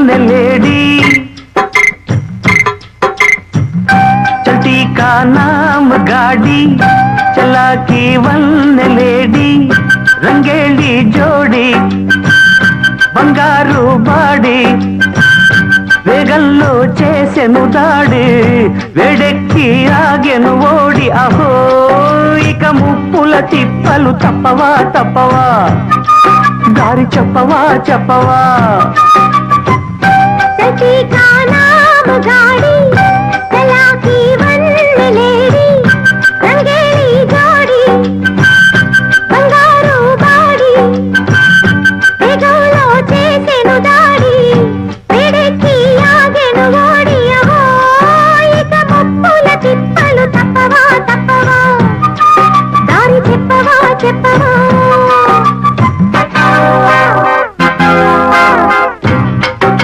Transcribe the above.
lady चलती का नाम गाड़ी चला की वन लेडी రంగేళి జోడి బంగారు బాడి వేగంలో చేసెను దాడి వేడెక్కి ఆగెను ఓడి అహో ఇక ముప్పుల తిప్పలు తప్పవా తప్పవా దారి చెప్పవా చెప్పవా సఖీ కా నామ్ గాడి